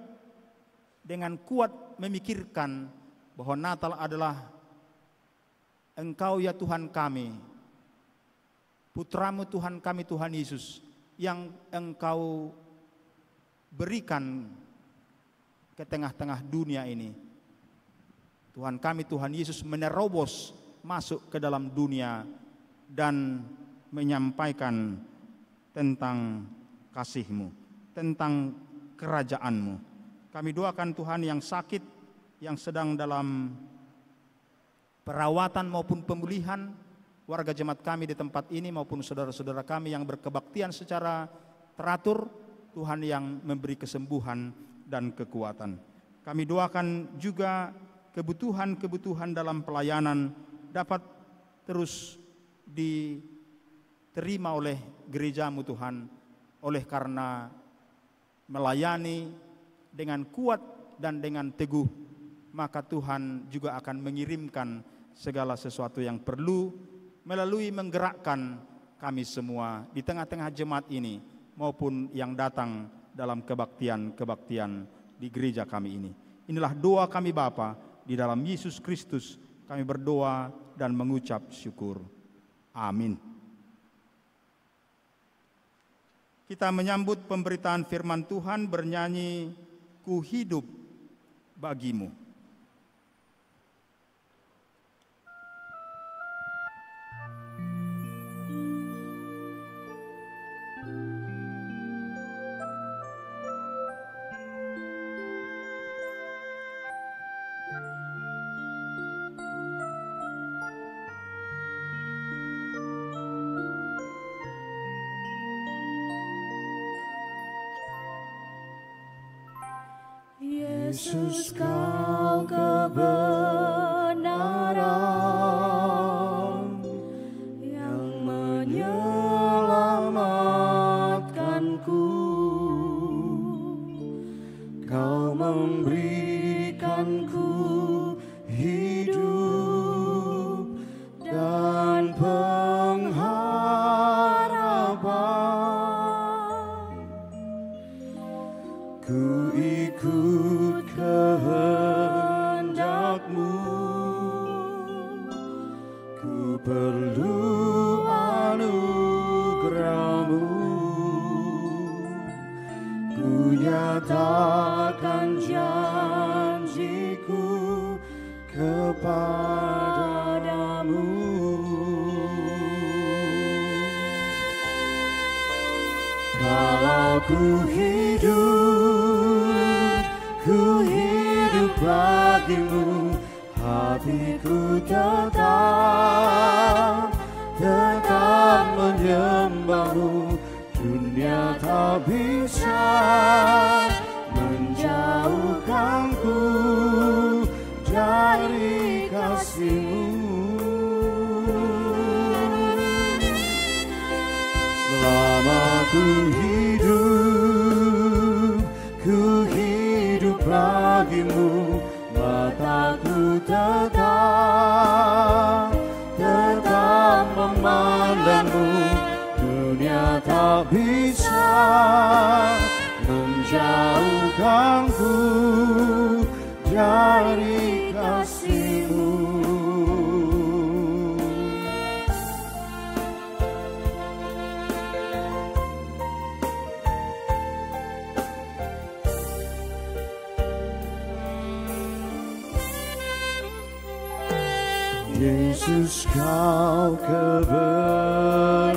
dengan kuat memikirkan bahwa Natal adalah Engkau ya Tuhan kami, Putramu Tuhan kami, Tuhan Yesus, yang Engkau berikan ke tengah-tengah dunia ini. Tuhan kami, Tuhan Yesus menerobos masuk ke dalam dunia dan menyampaikan tentang kasih-Mu, tentang kerajaan-Mu. Kami doakan Tuhan yang sakit, yang sedang dalam perawatan maupun pemulihan, warga jemaat kami di tempat ini maupun saudara-saudara kami yang berkebaktian secara teratur, Tuhan yang memberi kesembuhan dan kekuatan. Kami doakan juga kebutuhan-kebutuhan dalam pelayanan dapat terus diterima oleh gereja-Mu Tuhan, oleh karena melayani dengan kuat dan dengan teguh, maka Tuhan juga akan mengirimkan segala sesuatu yang perlu melalui menggerakkan kami semua di tengah-tengah jemaat ini maupun yang datang dalam kebaktian-kebaktian di gereja kami ini. Inilah doa kami Bapa, di dalam Yesus Kristus kami berdoa dan mengucap syukur. Amin. Kita menyambut pemberitaan firman Tuhan bernyanyi Ku Hidup Bagimu. Yesus, Kau kebenaran yang menyelamatkanku. Kau memberikanku hidup dan pengharapan. Ku ikut kehendak-Mu, ku perlu anugerah-Mu, ku nyatakan janjiku kepadamu. Kalau ku hidup bagimu, hatiku tetap menyembah-Mu. Dunia tak bisa menjauhkanku dari kasih-Mu. Selama ku hidup bagimu, mataku tetap memandang-Mu. Dunia tak bisa menjauhkanku dari kasih-Mu. Yesus, Kau kebenaran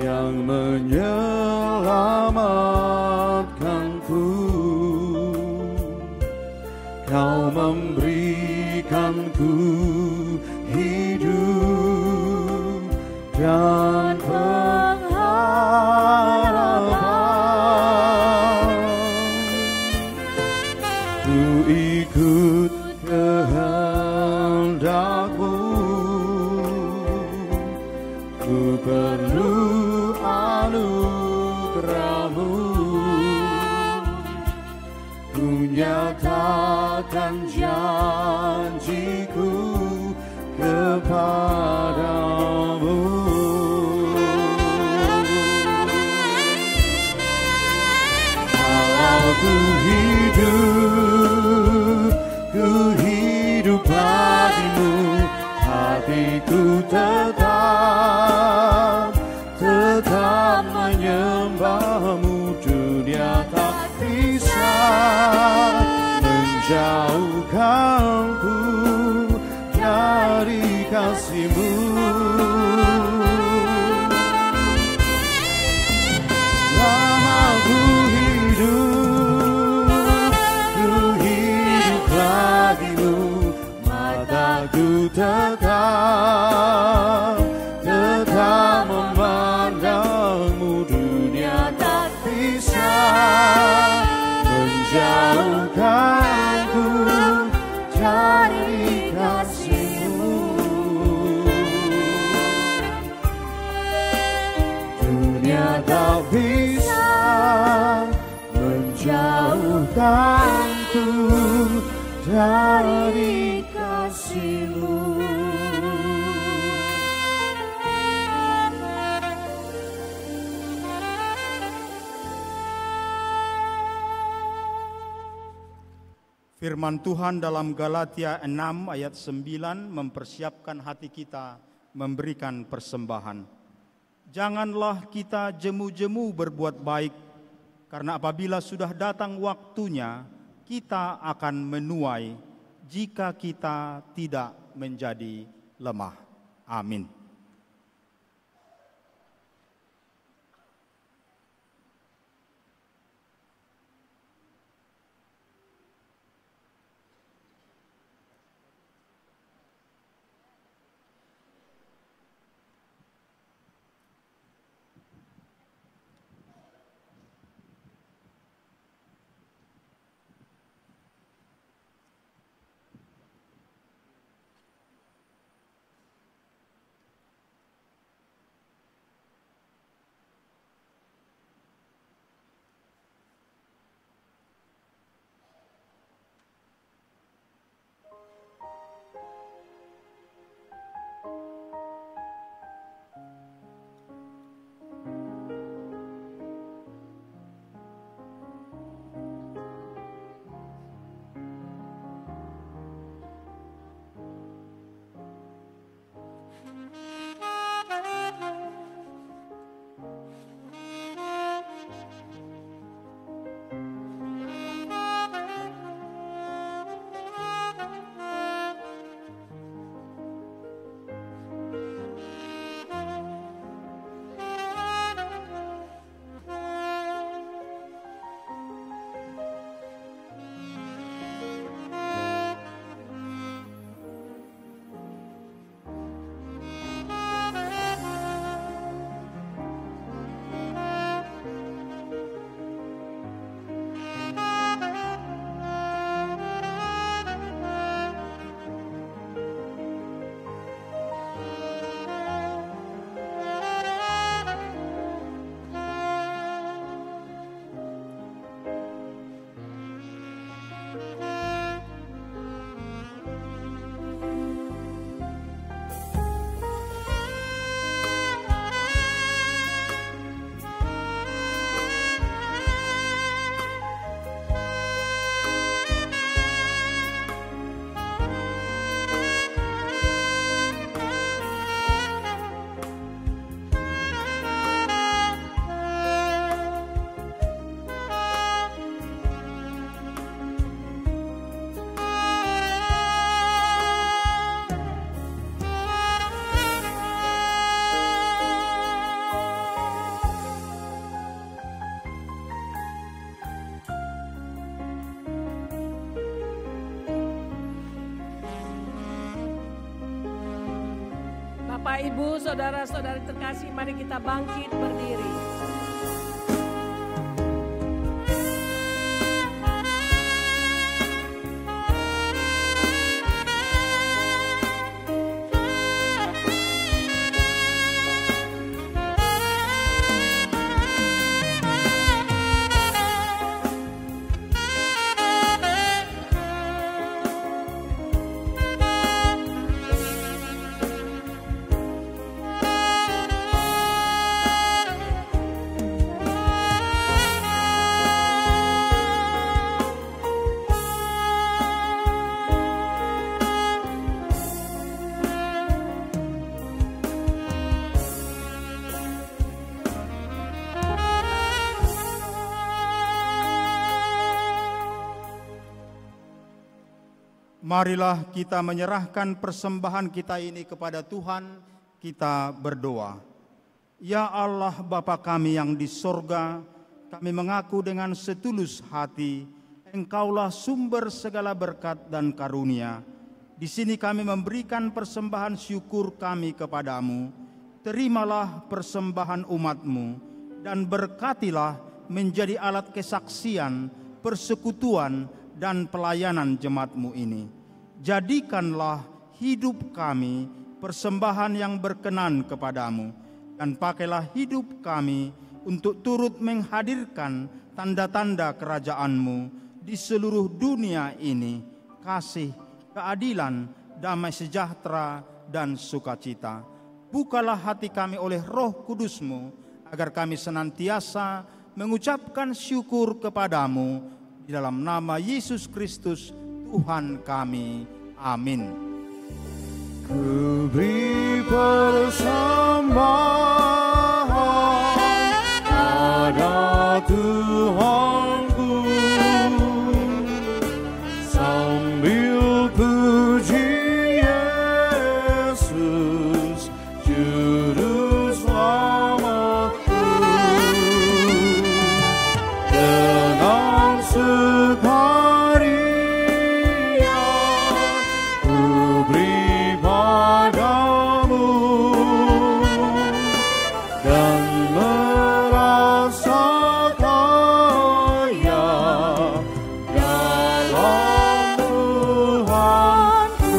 yang menyelamatkanku. Kau memberikanku hidup dan pengharapan. Ku ikut kehendak-Mu, ku perlu anugerah-Mu. Ku nyatakan janjiku kepadamu. Kalau ku hidup bagimu, hatiku tetap menyembah-Mu. Dunia tak bisa menjauhkanku dari kasih-Mu. Lama ku hidup bagimu, mataku tetap memandang-Mu. Dunia tak bisa menjauhkanku dari kasih-Mu. Dunia tak bisa menjauhkanku dari kasih-Mu. Firman Tuhan dalam Galatia 6 ayat 9 mempersiapkan hati kita memberikan persembahan. Janganlah kita jemu-jemu berbuat baik, karena apabila sudah datang waktunya, kita akan menuai jika kita tidak menjadi lemah. Amin. Bapak, Ibu, saudara-saudari terkasih, mari kita bangkit berdiri. Marilah kita menyerahkan persembahan kita ini kepada Tuhan, kita berdoa. Ya Allah Bapa kami yang di sorga, kami mengaku dengan setulus hati, Engkaulah sumber segala berkat dan karunia. Di sini kami memberikan persembahan syukur kami kepadamu. Terimalah persembahan umat-Mu dan berkatilah menjadi alat kesaksian, persekutuan, dan pelayanan jemaat-Mu ini. Jadikanlah hidup kami persembahan yang berkenan kepadamu, dan pakailah hidup kami untuk turut menghadirkan tanda-tanda kerajaan-Mu di seluruh dunia ini, kasih, keadilan, damai sejahtera, dan sukacita. Bukalah hati kami oleh Roh Kudus-Mu, agar kami senantiasa mengucapkan syukur kepadamu, di dalam nama Yesus Kristus, Tuhan kami. Amin. Ku beri persembahan pada Tuhanku, sambil puji Yesus, Juru Selamatku. Dengan sukaria ku beri padamu, dan merasa kaya dalam Tuhanku.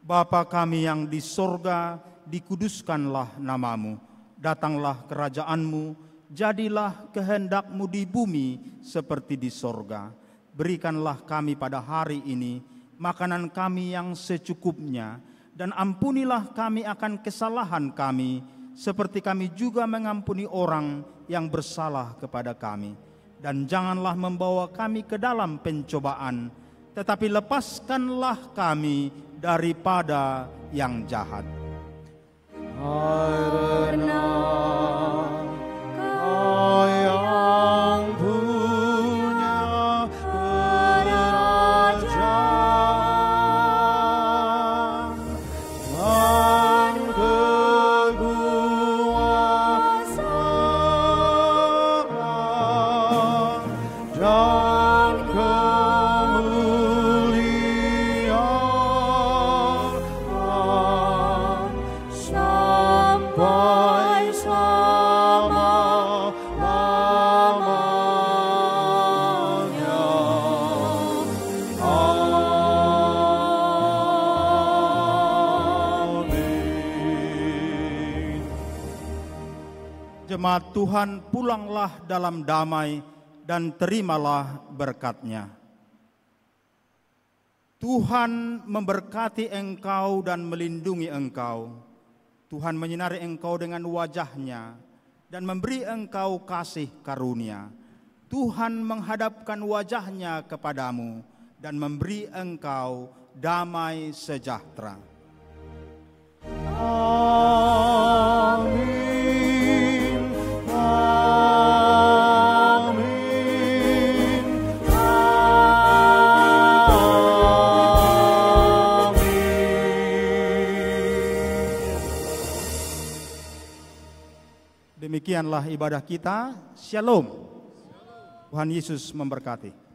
Bapa kami yang di sorga, dikuduskanlah namamu. Datanglah kerajaan-Mu, jadilah kehendak-Mu di bumi seperti di sorga. Berikanlah kami pada hari ini makanan kami yang secukupnya, dan ampunilah kami akan kesalahan kami, seperti kami juga mengampuni orang yang bersalah kepada kami. Dan janganlah membawa kami ke dalam pencobaan, tetapi lepaskanlah kami daripada yang jahat. Karena Kau yang punya kerajaan dan kekuasaan dan kemuliaan sampai selama-lamanya. Amin. Jemaat Tuhan, pulanglah dalam damai dan terimalah berkat-Nya. Tuhan memberkati engkau dan melindungi engkau. Tuhan menyinari engkau dengan wajah-Nya dan memberi engkau kasih karunia. Tuhan menghadapkan wajah-Nya kepadamu dan memberi engkau damai sejahtera. Amin. Amin. Demikianlah ibadah kita. Shalom. Tuhan Yesus memberkati.